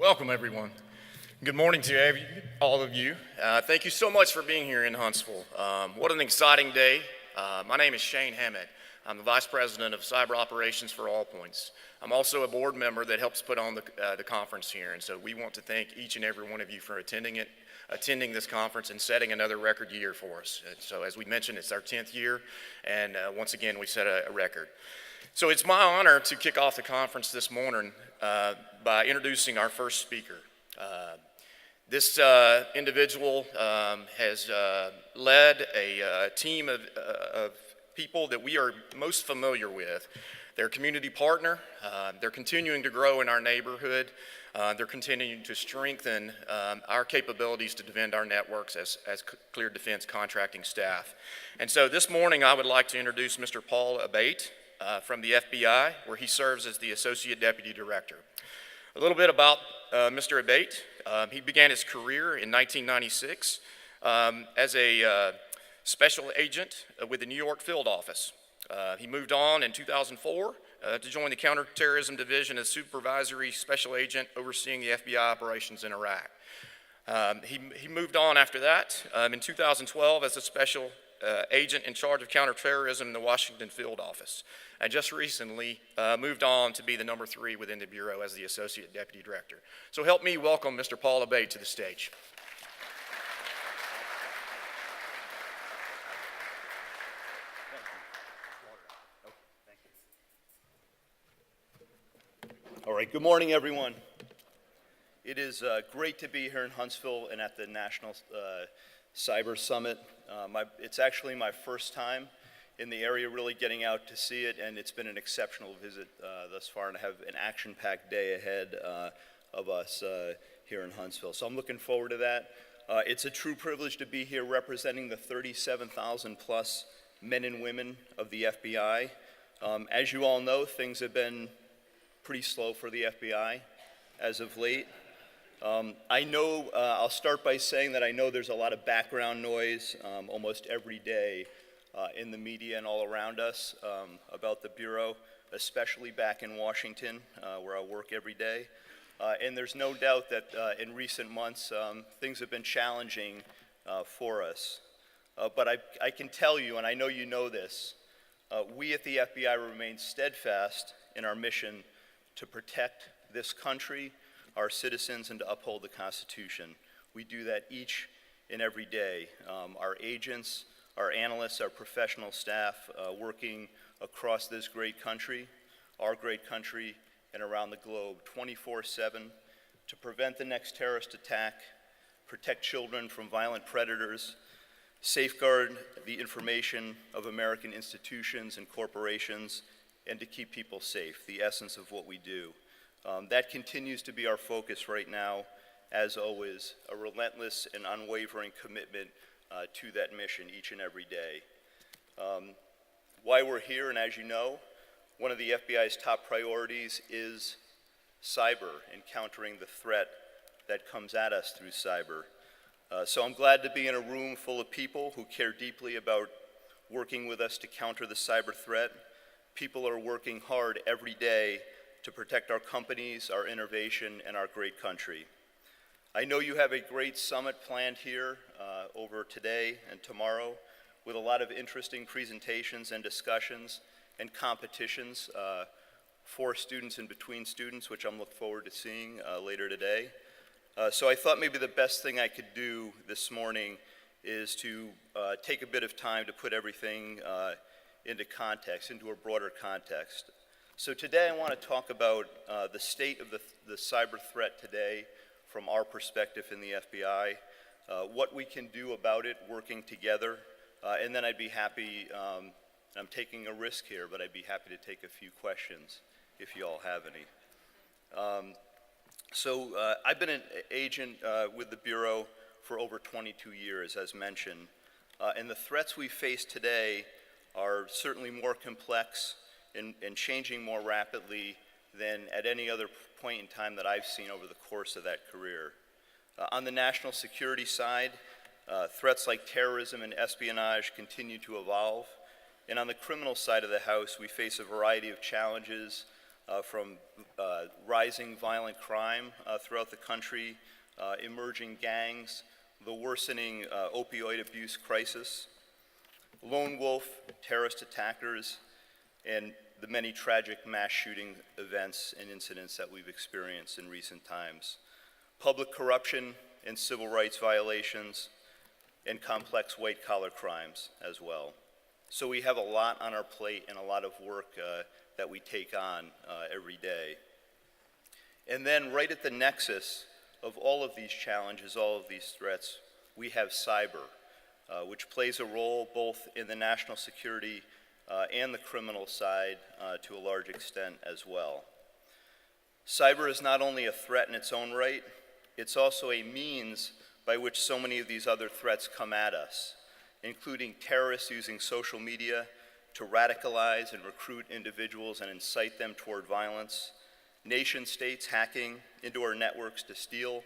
Welcome, everyone. Good morning to all of you. Thank you so much for being here in Huntsville. What an exciting day. My name is Shane Hammett. I'm the Vice President of Cyber Operations for All Points. I'm also a board member that helps put on the conference here, and so we want to thank each and every one of you for attending this conference and setting another record year for us. So as we mentioned, it's our 10th year, and once again, we set a record. So it's my honor to kick off the conference this morning by introducing our first speaker. This individual has led a team of people that we are most familiar with. They're a community partner. They're continuing to grow in our neighborhood. They're continuing to strengthen our capabilities to defend our networks as cleared defense contracting staff. And so this morning I would like to introduce Mr. Paul Abbate from the FBI, where he serves as the Associate Deputy Director. A little bit about Mr. Abbate. He began his career in 1996 as a special agent with the New York field office. He moved on in 2004 to join the Counterterrorism Division as Supervisory Special Agent overseeing the FBI operations in Iraq. He moved on after that in 2012 as a special agent in charge of counterterrorism in the Washington field office, and just recently moved on to be the number 3 within the Bureau as the Associate Deputy Director. So help me welcome Mr. Paul Abbate to the stage. All right, good morning, everyone. It is great to be here in Huntsville and at the National Cyber Summit. It's actually my first time in the area really getting out to see it, and it's been an exceptional visit thus far, and I have an action-packed day ahead of us here in Huntsville. So I'm looking forward to that. It's a true privilege to be here representing the 37,000 plus men and women of the FBI. As you all know, things have been pretty slow for the FBI as of late. I know, I'll start by saying that I know there's a lot of background noise almost every day in the media and all around us about the Bureau, especially back in Washington, where I work every day. And there's no doubt that in recent months, things have been challenging for us. But I can tell you, and I know you know this, we at the FBI remain steadfast in our mission to protect this country, our citizens, and to uphold the Constitution. We do that each and every day. Our agents, our analysts, our professional staff working across this great country, our great country, and around the globe 24/7 to prevent the next terrorist attack, protect children from violent predators, safeguard the information of American institutions and corporations, and to keep people safe, the essence of what we do. That continues to be our focus right now, as always, a relentless and unwavering commitment to that mission each and every day. Why we're here, and as you know, one of the FBI's top priorities is cyber and countering the threat that comes at us through cyber. So I'm glad to be in a room full of people who care deeply about working with us to counter the cyber threat. People are working hard every day to protect our companies, our innovation, and our great country. I know you have a great summit planned here over today and tomorrow with a lot of interesting presentations and discussions and competitions for students and between students, which I'm looking forward to seeing later today. So I thought maybe the best thing I could do this morning is to take a bit of time to put everything into context, into a broader context. So today I want to talk about the state of the cyber threat today from our perspective in the FBI, what we can do about it working together, and then I'd be happy, I'm taking a risk here, but I'd be happy to take a few questions if you all have any. I've been an agent with the Bureau for over 22 years, as mentioned, and the threats we face today are certainly more complex and changing more rapidly than at any other point in time that I've seen over the course of that career. On the national security side, threats like terrorism and espionage continue to evolve. And on the criminal side of the house, we face a variety of challenges from rising violent crime throughout the country, emerging gangs, the worsening opioid abuse crisis, lone wolf terrorist attackers, and the many tragic mass shooting events and incidents that we've experienced in recent times, public corruption and civil rights violations, and complex white-collar crimes as well. So we have a lot on our plate and a lot of work that we take on every day. And then right at the nexus of all of these challenges, all of these threats, we have cyber, which plays a role both in the national security and the criminal side to a large extent as well. Cyber is not only a threat in its own right, it's also a means by which so many of these other threats come at us, including terrorists using social media to radicalize and recruit individuals and incite them toward violence, nation states hacking into our networks to steal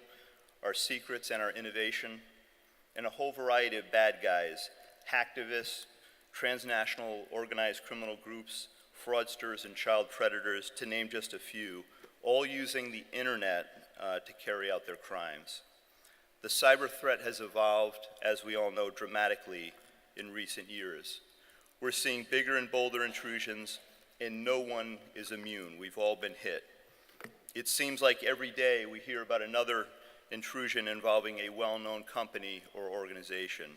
our secrets and our innovation, and a whole variety of bad guys, hacktivists, transnational organized criminal groups, fraudsters, and child predators, to name just a few, all using the internet to carry out their crimes. The cyber threat has evolved, as we all know, dramatically in recent years. We're seeing bigger and bolder intrusions, and no one is immune. We've all been hit. It seems like every day we hear about another intrusion involving a well-known company or organization.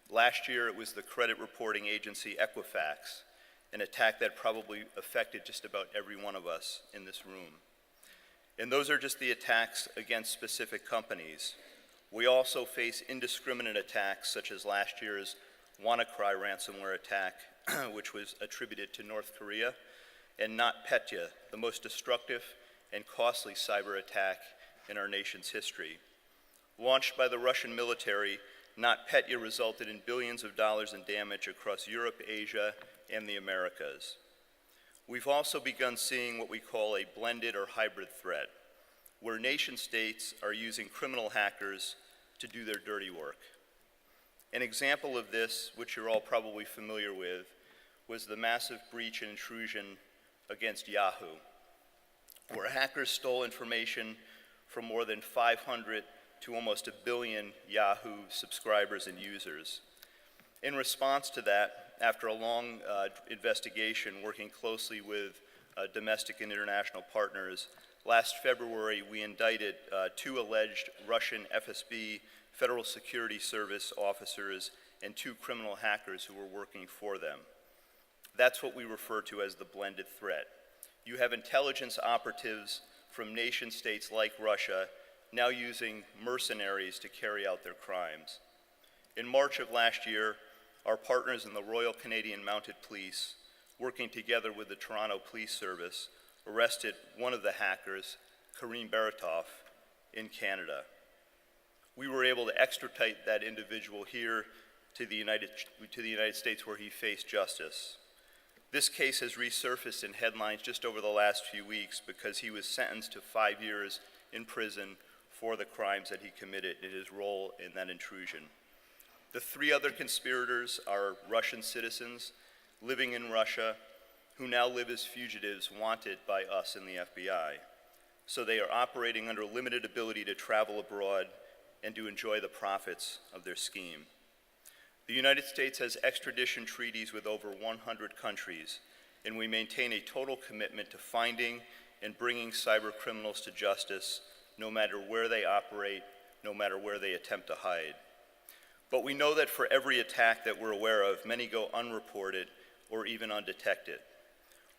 Last year, it was the credit reporting agency Equifax, an attack that probably affected just about every one of us in this room. And those are just the attacks against specific companies. We also face indiscriminate attacks, such as last year's WannaCry ransomware attack, which was attributed to North Korea, and NotPetya, the most destructive and costly cyber attack in our nation's history. Launched by the Russian military, NotPetya resulted in billions of dollars in damage across Europe, Asia, and the Americas. We've also begun seeing what we call a blended or hybrid threat, where nation states are using criminal hackers to do their dirty work. An example of this, which you're all probably familiar with, was the massive breach and intrusion against Yahoo, where hackers stole information from more than 500 to almost 1 billion Yahoo subscribers and users. In response to that, after a long investigation working closely with domestic and international partners, last February we indicted 2 alleged Russian FSB Federal Security Service officers and 2 criminal hackers who were working for them. That's what we refer to as the blended threat. You have intelligence operatives from nation states like Russia now using mercenaries to carry out their crimes. In March of last year, our partners in the Royal Canadian Mounted Police, working together with the Toronto Police Service, arrested one of the hackers, Karim Baratov, in Canada. We were able to extradite that individual here to the United States, where he faced justice. This case has resurfaced in headlines just over the last few weeks because he was sentenced to 5 years in prison for the crimes that he committed in his role in that intrusion. The 3 other conspirators are Russian citizens living in Russia who now live as fugitives wanted by us in the FBI. So they are operating under limited ability to travel abroad and to enjoy the profits of their scheme. The United States has extradition treaties with over 100 countries, and we maintain a total commitment to finding and bringing cyber criminals to justice, no matter where they operate, no matter where they attempt to hide. But we know that for every attack that we're aware of, many go unreported or even undetected.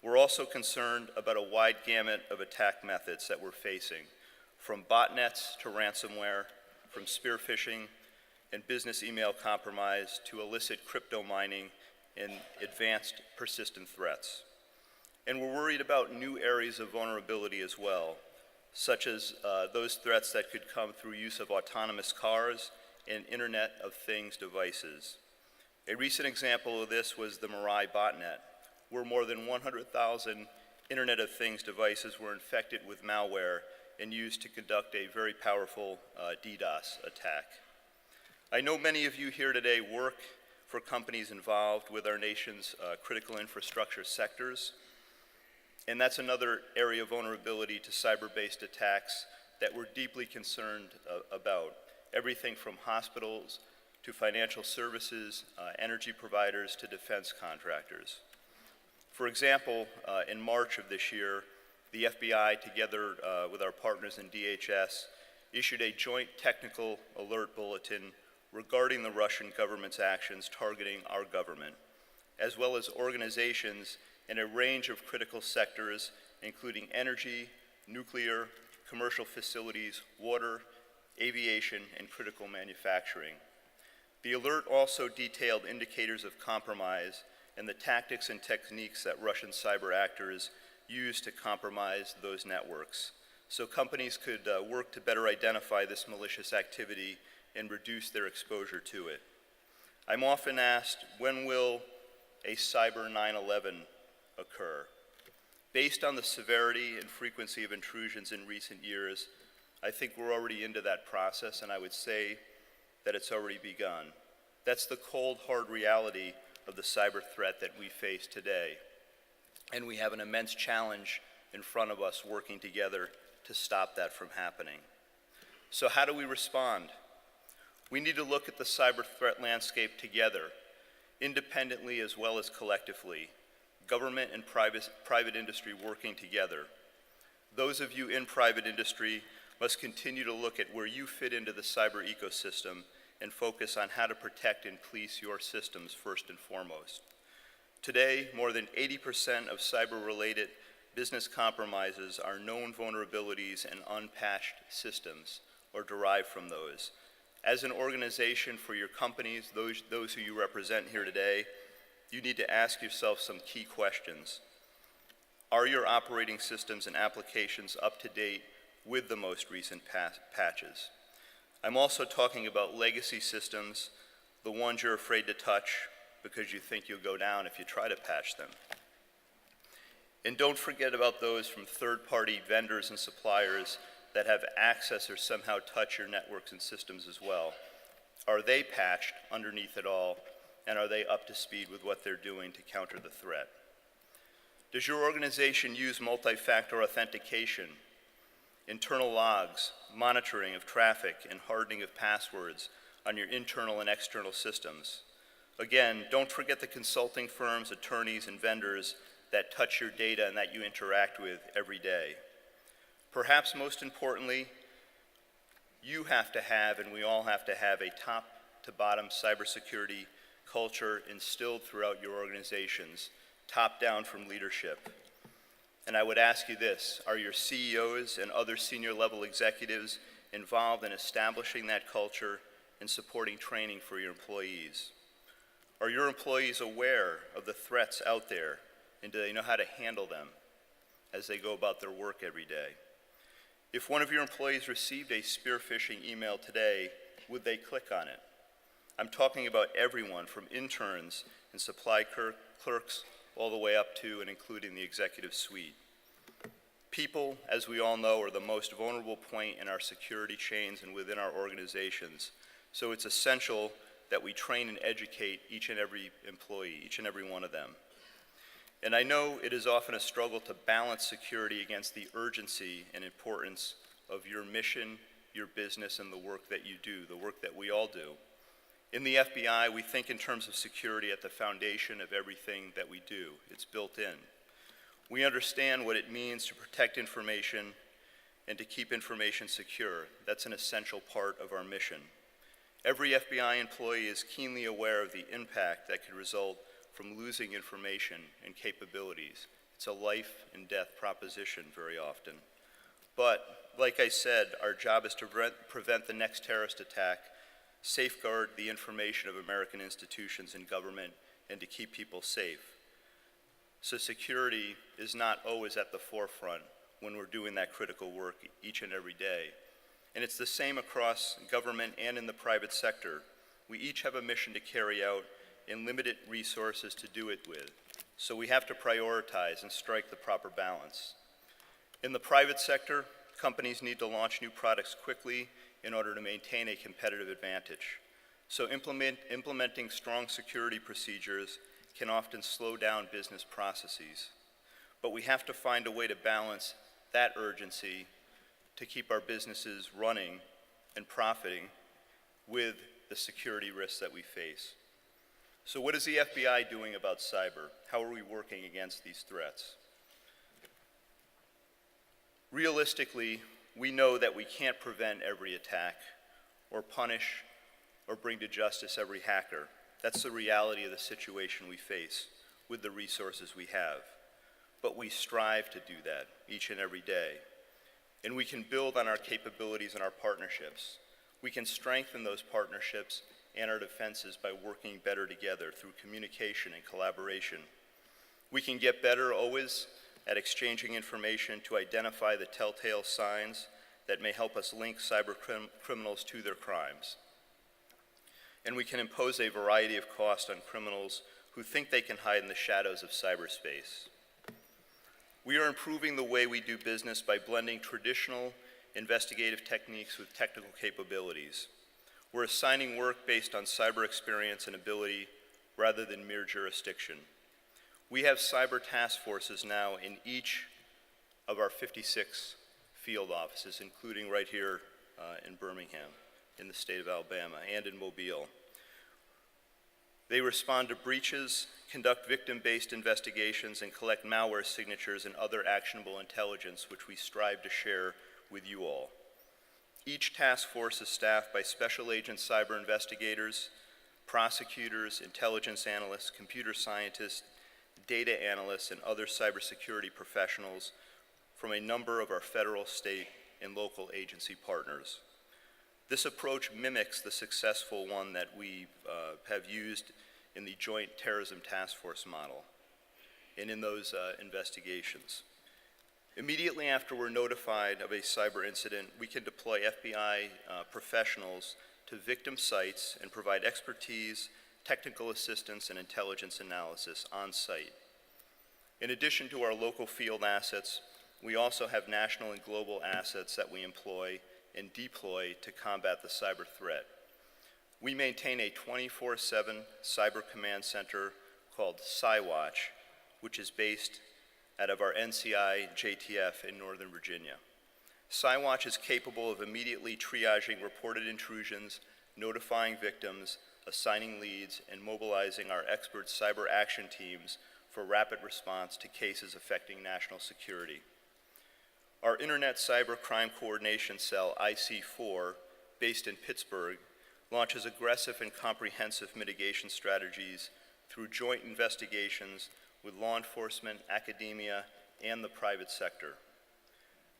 We're also concerned about a wide gamut of attack methods that we're facing, from botnets to ransomware, from spear phishing and business email compromise to illicit crypto mining and advanced persistent threats. And we're worried about new areas of vulnerability as well, such as those threats that could come through use of autonomous cars and Internet of Things devices. A recent example of this was the Mirai botnet, where more than 100,000 Internet of Things devices were infected with malware and used to conduct a very powerful DDoS attack. I know many of you here today work for companies involved with our nation's critical infrastructure sectors. And that's another area of vulnerability to cyber-based attacks that we're deeply concerned about. Everything from hospitals to financial services, energy providers to defense contractors. For example, in March of this year, the FBI, together with our partners in DHS, issued a joint technical alert bulletin regarding the Russian government's actions targeting our government, as well as organizations in a range of critical sectors, including energy, nuclear, commercial facilities, water, aviation, and critical manufacturing. The alert also detailed indicators of compromise and the tactics and techniques that Russian cyber actors use to compromise those networks, so companies could work to better identify this malicious activity and reduce their exposure to it. I'm often asked, when will a cyber 9/11 occur? Based on the severity and frequency of intrusions in recent years, I think we're already into that process, and I would say that it's already begun. That's the cold, hard reality of the cyber threat that we face today. And we have an immense challenge in front of us working together to stop that from happening. So how do we respond? We need to look at the cyber threat landscape together, independently as well as collectively, government and private industry working together. Those of you in private industry must continue to look at where you fit into the cyber ecosystem and focus on how to protect and police your systems first and foremost. Today, more than 80% of cyber-related business compromises are known vulnerabilities and unpatched systems or derived from those. As an organization for your companies, those who you represent here today, you need to ask yourself some key questions. Are your operating systems and applications up to date with the most recent patches? I'm also talking about legacy systems, the ones you're afraid to touch because you think you'll go down if you try to patch them. And don't forget about those from third-party vendors and suppliers that have access or somehow touch your networks and systems as well. Are they patched underneath it all, and are they up to speed with what they're doing to counter the threat? Does your organization use multi-factor authentication, internal logs, monitoring of traffic, and hardening of passwords on your internal and external systems? Again, don't forget the consulting firms, attorneys, and vendors that touch your data and that you interact with every day. Perhaps most importantly, you have to have, and we all have to have, a top-to-bottom cybersecurity culture instilled throughout your organizations, top-down from leadership. And I would ask you this, are your CEOs and other senior-level executives involved in establishing that culture and supporting training for your employees? Are your employees aware of the threats out there, and do they know how to handle them as they go about their work every day? If one of your employees received a spear phishing email today, would they click on it? I'm talking about everyone from interns and supply clerks all the way up to and including the executive suite. People, as we all know, are the most vulnerable point in our security chains and within our organizations. So it's essential that we train and educate each and every employee, each and every one of them. And I know it is often a struggle to balance security against the urgency and importance of your mission, your business, and the work that you do, the work that we all do. In the FBI, we think in terms of security at the foundation of everything that we do. It's built in. We understand what it means to protect information and to keep information secure. That's an essential part of our mission. Every FBI employee is keenly aware of the impact that could result from losing information and capabilities. It's a life and death proposition very often. But, like I said, our job is to prevent the next terrorist attack, safeguard the information of American institutions and government, and to keep people safe. So security is not always at the forefront when we're doing that critical work each and every day. And it's the same across government and in the private sector. We each have a mission to carry out and limited resources to do it with. So we have to prioritize and strike the proper balance. In the private sector, companies need to launch new products quickly in order to maintain a competitive advantage. So implementing strong security procedures can often slow down business processes. but we have to find a way to balance that urgency to keep our businesses running and profiting with the security risks that we face. So what is the FBI doing about cyber? How are we working against these threats? Realistically, we know that we can't prevent every attack or punish or bring to justice every hacker. That's the reality of the situation we face with the resources we have. But we strive to do that each and every day. And we can build on our capabilities and our partnerships. We can strengthen those partnerships and our defenses by working better together through communication and collaboration. We can get better always at exchanging information to identify the telltale signs that may help us link cyber criminals to their crimes. And we can impose a variety of costs on criminals who think they can hide in the shadows of cyberspace. We are improving the way we do business by blending traditional investigative techniques with technical capabilities. We're assigning work based on cyber experience and ability rather than mere jurisdiction. We have cyber task forces now in each of our 56 field offices, including right here in Birmingham, in the state of Alabama, and in Mobile. They respond to breaches, conduct victim-based investigations, and collect malware signatures and other actionable intelligence, which we strive to share with you all. Each task force is staffed by special agent cyber investigators, prosecutors, intelligence analysts, computer scientists, data analysts, and other cybersecurity professionals from a number of our federal, state, and local agency partners. This approach mimics the successful one that we have used in the Joint Terrorism Task Force model and in those investigations. Immediately after we're notified of a cyber incident, we can deploy FBI professionals to victim sites and provide expertise, technical assistance, and intelligence analysis on site. In addition to our local field assets, we also have national and global assets that we employ and deploy to combat the cyber threat. We maintain a 24/7 cyber command center called CyWatch, which is based out of our NCI JTF in Northern Virginia. CyWatch is capable of immediately triaging reported intrusions, notifying victims, assigning leads, and mobilizing our expert cyber action teams for rapid response to cases affecting national security. Our Internet Cyber Crime Coordination Cell, IC4, based in Pittsburgh, launches aggressive and comprehensive mitigation strategies through joint investigations with law enforcement, academia, and the private sector.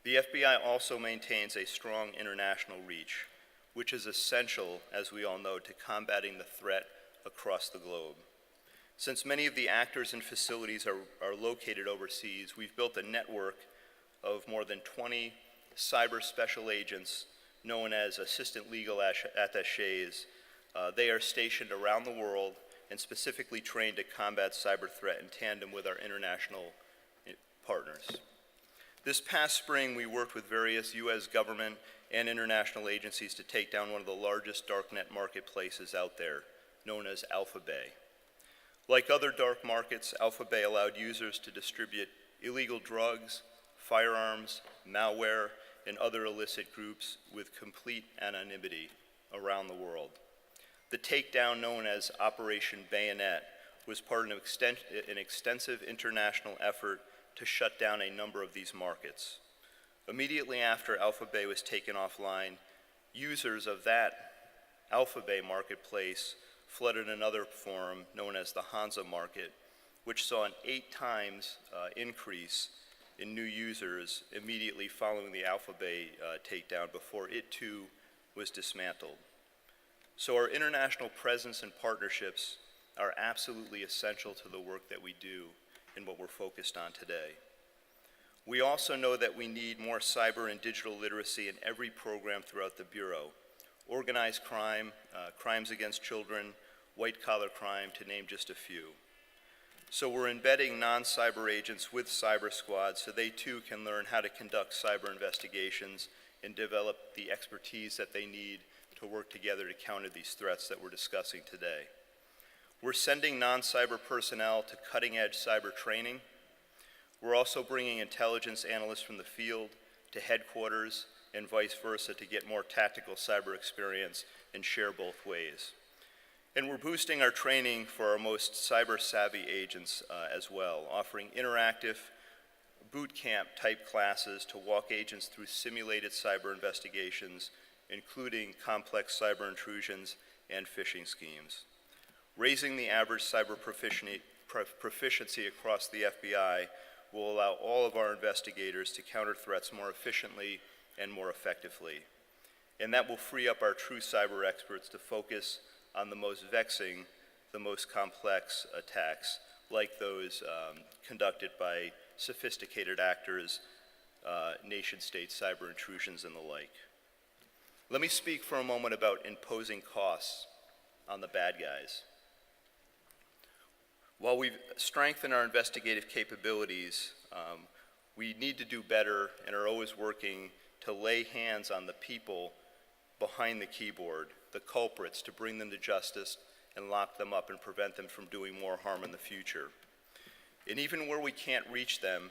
The FBI also maintains a strong international reach, which is essential, as we all know, to combating the threat across the globe. Since many of the actors and facilities are located overseas, we've built a network of more than 20 cyber special agents known as assistant legal attaches. They are stationed around the world and specifically trained to combat cyber threat in tandem with our international partners. This past spring, we worked with various U.S. government and international agencies to take down one of the largest darknet marketplaces out there, known as Abbate. Like other dark markets, Abbate allowed users to distribute illegal drugs, firearms, malware, and other illicit groups with complete anonymity around the world. The takedown, known as Operation Bayonet, was part of an extensive international effort to shut down a number of these markets. Immediately after Abbate was taken offline, users of that Abbate marketplace flooded another forum known as the Hansa Market, which saw an 8 times increase in new users immediately following the Abbate takedown before it too was dismantled. So our international presence and partnerships are absolutely essential to the work that we do and what we're focused on today. We also know that we need more cyber and digital literacy in every program throughout the Bureau. Organized crime, crimes against children, white-collar crime, to name just a few. So we're embedding non-cyber agents with cyber squads so they too can learn how to conduct cyber investigations and develop the expertise that they need to work together to counter these threats that we're discussing today. We're sending non-cyber personnel to cutting-edge cyber training. We're also bringing intelligence analysts from the field to headquarters and vice versa to get more tactical cyber experience and share both ways. And we're boosting our training for our most cyber-savvy agents as well, offering interactive boot camp type classes to walk agents through simulated cyber investigations, including complex cyber intrusions and phishing schemes. Raising the average cyber proficiency across the FBI will allow all of our investigators to counter threats more efficiently and more effectively. And that will free up our true cyber experts to focus on the most vexing, the most complex attacks, like those conducted by sophisticated actors, nation-state cyber intrusions and the like. Let me speak for a moment about imposing costs on the bad guys. While we've strengthened our investigative capabilities, we need to do better and are always working to lay hands on the people behind the keyboard, the culprits, to bring them to justice and lock them up and prevent them from doing more harm in the future. And even where we can't reach them,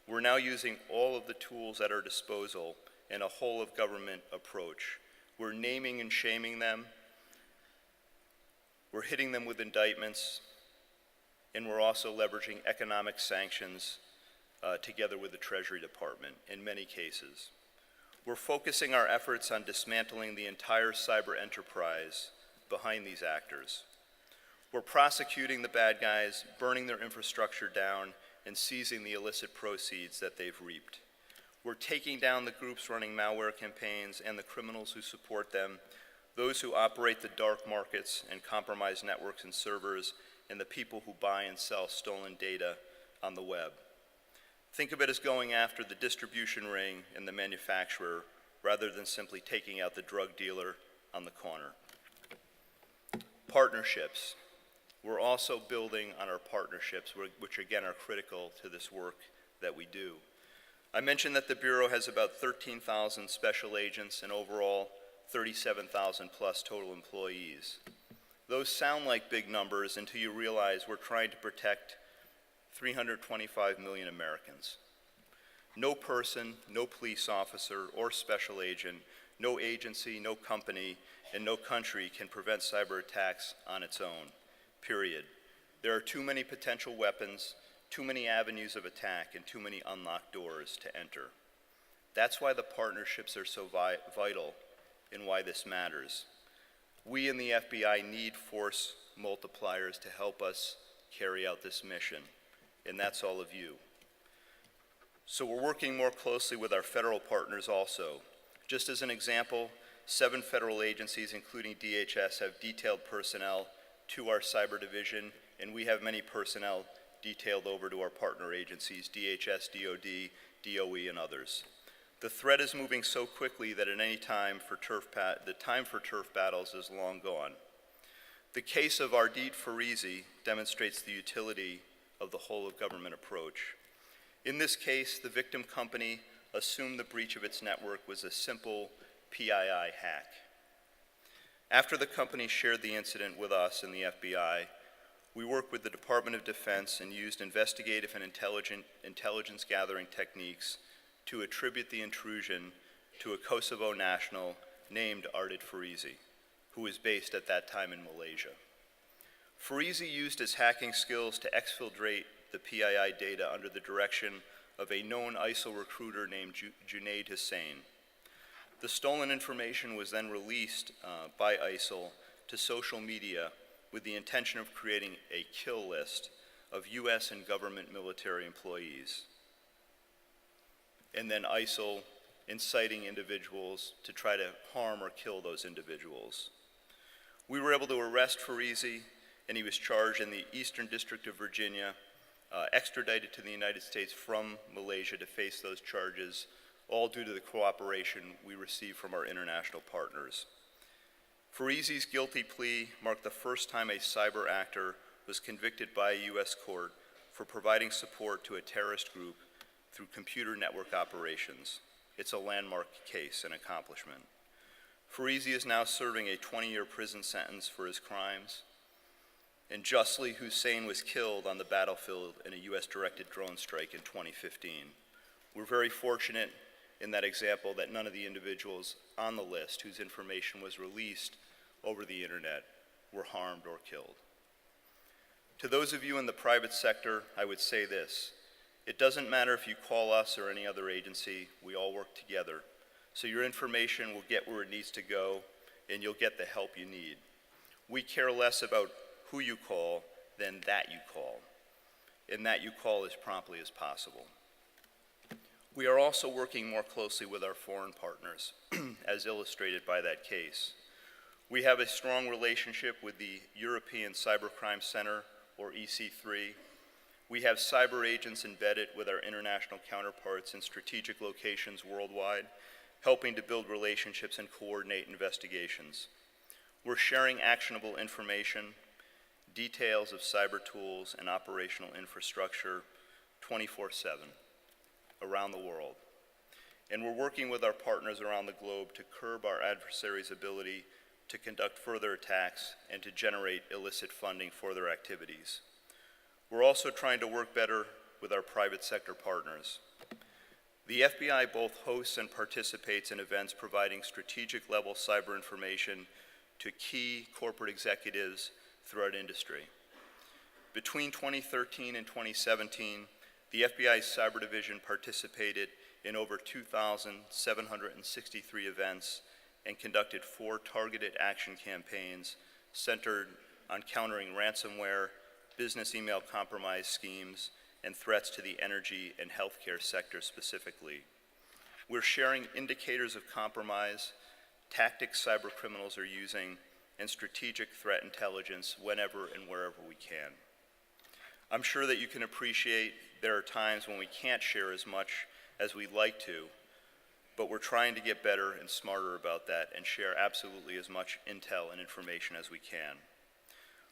we're now using all of the tools at our disposal in a whole-of-government approach. We're naming and shaming them, we're hitting them with indictments, and we're also leveraging economic sanctions together with the Treasury Department in many cases. We're focusing our efforts on dismantling the entire cyber enterprise behind these actors. We're prosecuting the bad guys, burning their infrastructure down, and seizing the illicit proceeds that they've reaped. We're taking down the groups running malware campaigns and the criminals who support them, those who operate the dark markets and compromise networks and servers, and the people who buy and sell stolen data on the web. Think of it as going after the distribution ring and the manufacturer rather than simply taking out the drug dealer on the corner. Partnerships. We're also building on our partnerships, which again are critical to this work that we do. I mentioned that the Bureau has about 13,000 special agents and overall 37,000 plus total employees. Those sound like big numbers until you realize we're trying to protect 325 million Americans. No person, no police officer or special agent, no agency, no company, and no country can prevent cyber attacks on its own, period. There are too many potential weapons, too many avenues of attack, and too many unlocked doors to enter. That's why the partnerships are so vital and why this matters. We in the FBI need force multipliers to help us carry out this mission, and that's all of you. So we're working more closely with our federal partners also. Just as an example, 7 federal agencies, including DHS, have detailed personnel to our cyber division, and we have many personnel detailed over to our partner agencies, DHS, DOD, DOE, and others. The threat is moving so quickly that at any time the time for turf battles is long gone. The case of Ardit Farizi demonstrates the utility of the whole-of-government approach. In this case, the victim company assumed the breach of its network was a simple PII hack. After the company shared the incident with us and the FBI, we worked with the Department of Defense and used investigative and intelligence gathering techniques to attribute the intrusion to a Kosovo national named Ardit Farizi, who was based at that time in Malaysia. Farizi used his hacking skills to exfiltrate the PII data under the direction of a known ISIL recruiter named Junaid Hussain. The stolen information was then released by ISIL to social media with the intention of creating a kill list of US and government military employees, and then ISIL inciting individuals to try to harm or kill those individuals. We were able to arrest Farizi, and he was charged in the Eastern District of Virginia, extradited to the United States from Malaysia to face those charges, all due to the cooperation we received from our international partners. Farizi's guilty plea marked the first time a cyber actor was convicted by a US court for providing support to a terrorist group through computer network operations. It's a landmark case and accomplishment. Farizi is now serving a 20-year prison sentence for his crimes, and justly Hussein was killed on the battlefield in a US-directed drone strike in 2015. We're very fortunate in that example that none of the individuals on the list whose information was released over the internet were harmed or killed. To those of you in the private sector, I would say this: it doesn't matter if you call us or any other agency, we all work together, so your information will get where it needs to go and you'll get the help you need. We care less about who you call than that you call, and that you call as promptly as possible. We are also working more closely with our foreign partners, as illustrated by that case. We have a strong relationship with the European Cybercrime Center, or EC3. We have cyber agents embedded with our international counterparts in strategic locations worldwide, helping to build relationships and coordinate investigations. We're sharing actionable information, details of cyber tools and operational infrastructure 24/7 around the world. And we're working with our partners around the globe to curb our adversaries' ability to conduct further attacks and to generate illicit funding for their activities. We're also trying to work better with our private sector partners. The FBI both hosts and participates in events providing strategic level cyber information to key corporate executives throughout industry. Between 2013 and 2017, the FBI's Cyber Division participated in over 2,763 events and conducted 4 targeted action campaigns centered on countering ransomware, business email compromise schemes, and threats to the energy and healthcare sector specifically. We're sharing indicators of compromise, tactics cyber criminals are using, and strategic threat intelligence whenever and wherever we can. I'm sure that you can appreciate there are times when we can't share as much as we'd like to, but we're trying to get better and smarter about that and share absolutely as much intel and information as we can.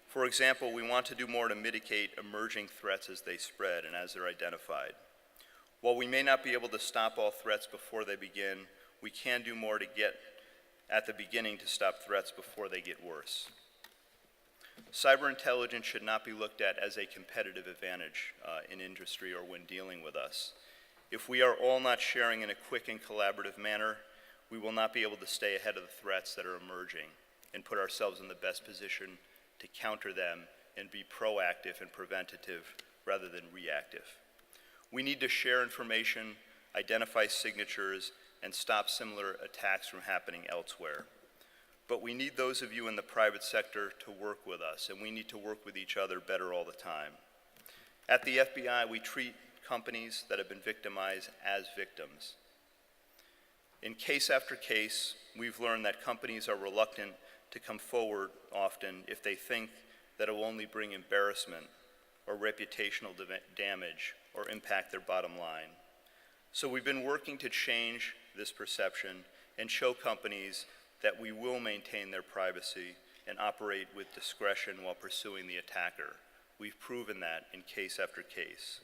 For example, we want to do more to mitigate emerging threats as they spread and as they're identified. While we may not be able to stop all threats before they begin, we can do more to get at the beginning to stop threats before they get worse. Cyber intelligence should not be looked at as a competitive advantage in industry or when dealing with us. If we are all not sharing in a quick and collaborative manner, we will not be able to stay ahead of the threats that are emerging and put ourselves in the best position to counter them and be proactive and preventative rather than reactive. We need to share information, identify signatures, and stop similar attacks from happening elsewhere. But we need those of you in the private sector to work with us, and we need to work with each other better all the time. At the FBI, we treat companies that have been victimized as victims. In case after case, we've learned that companies are reluctant to come forward often if they think that it will only bring embarrassment or reputational damage or impact their bottom line. So we've been working to change this perception and show companies that we will maintain their privacy and operate with discretion while pursuing the attacker. We've proven that in case after case.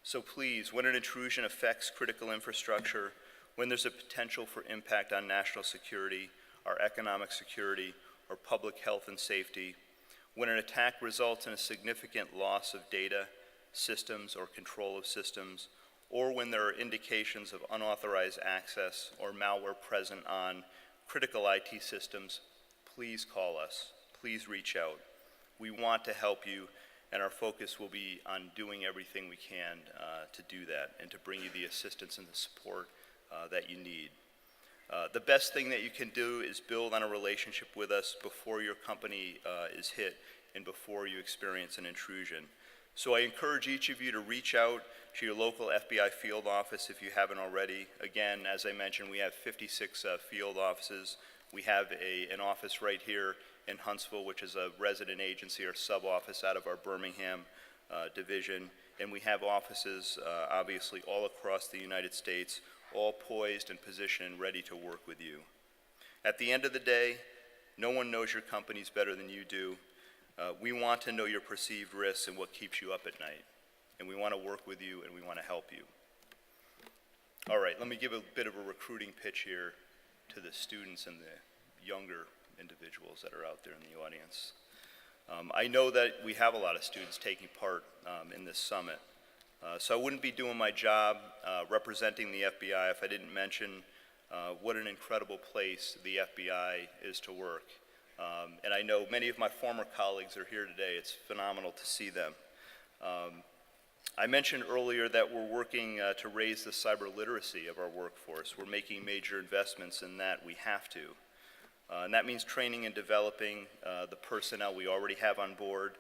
So please, when an intrusion affects critical infrastructure, when there's a potential for impact on national security, our economic security, or public health and safety, when an attack results in a significant loss of data, systems, or control of systems, or when there are indications of unauthorized access or malware present on critical IT systems, please call us, please reach out. We want to help you, and our focus will be on doing everything we can to do that and to bring you the assistance and the support that you need. The best thing that you can do is build on a relationship with us before your company is hit and before you experience an intrusion. So I encourage each of you to reach out to your local FBI field office if you haven't already. Again, as I mentioned, we have 56 field offices. We have an office right here in Huntsville, which is a resident agency or sub-office out of our Birmingham division. And we have offices, obviously, all across the United States, all poised and positioned and ready to work with you. At the end of the day, no one knows your companies better than you do. We want to know your perceived risks and what keeps you up at night. And we want to work with you and we want to help you. All right, let me give a bit of a recruiting pitch here to the students and the younger individuals that are out there in the audience. I know that we have a lot of students taking part in this summit, so I wouldn't be doing my job representing the FBI if I didn't mention what an incredible place the FBI is to work. And I know many of my former colleagues are here today. It's phenomenal to see them. I mentioned earlier that we're working to raise the cyber literacy of our workforce. We're making major investments in that. We have to. And that means training and developing the personnel we already have on board,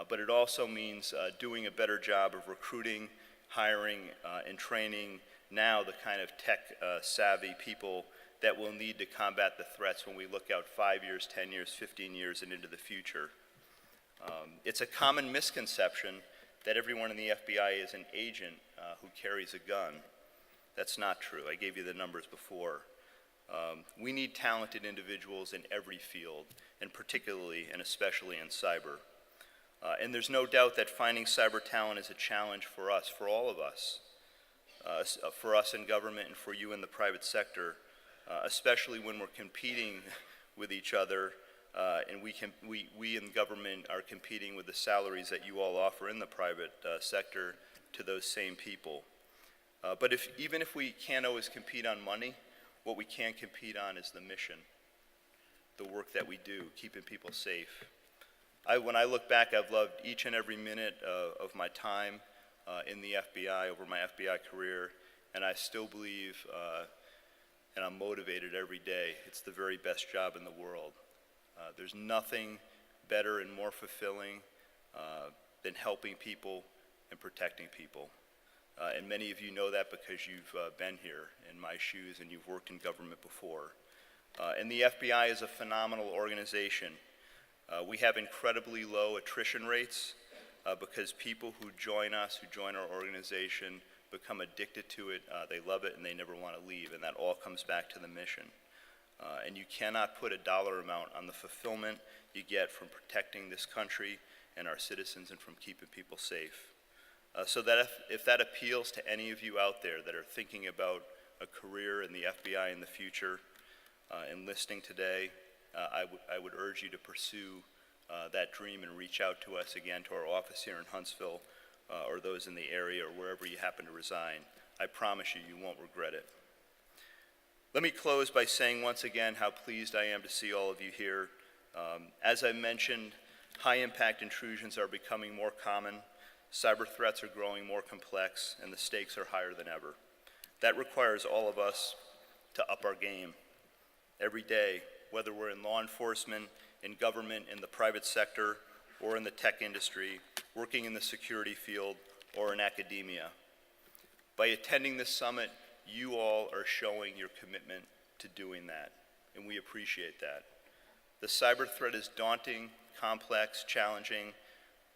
but it also means doing a better job of recruiting, hiring, and training now the kind of tech-savvy people that we'll need to combat the threats when we look out 5 years, 10 years, 15 years, and into the future. It's a common misconception that everyone in the FBI is an agent who carries a gun. That's not true. I gave you the numbers before. We need talented individuals in every field, and particularly and especially in cyber. And there's no doubt that finding cyber talent is a challenge for us, for all of us, for us in government and for you in the private sector, especially when we're competing with each other, and we in government are competing with the salaries that you all offer in the private sector to those same people. But even if we can't always compete on money, what we can compete on is the mission, the work that we do, keeping people safe. When I look back, I've loved each and every minute of my time in the FBI, over my FBI career, and I still believe, and I'm motivated every day, it's the very best job in the world. There's nothing better and more fulfilling than helping people and protecting people. And many of you know that because you've been here in my shoes and you've worked in government before. And the FBI is a phenomenal organization. We have incredibly low attrition rates because people who join us, who join our organization, become addicted to it. They love it and they never want to leave, and that all comes back to the mission. And you cannot put a dollar amount on the fulfillment you get from protecting this country and our citizens and from keeping people safe. So that if that appeals to any of you out there that are thinking about a career in the FBI in the future, enlisting today, I would urge you to pursue that dream and reach out to us again, to our office here in Huntsville, or those in the area or wherever you happen to reside. I promise you, you won't regret it. Let me close by saying once again how pleased I am to see all of you here. As I mentioned, high-impact intrusions are becoming more common. Cyber threats are growing more complex, and the stakes are higher than ever. That requires all of us to up our game every day, whether we're in law enforcement, in government, in the private sector, or in the tech industry, working in the security field, or in academia. By attending this summit, you all are showing your commitment to doing that, and we appreciate that. The cyber threat is daunting, complex, challenging,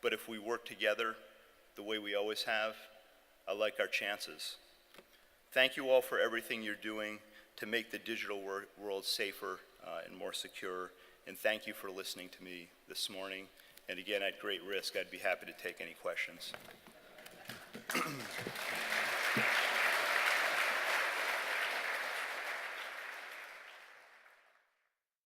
but if we work together the way we always have, I like our chances. Thank you all for everything you're doing to make the digital world safer and more secure, and thank you for listening to me this morning. And again, at great risk, I'd be happy to take any questions.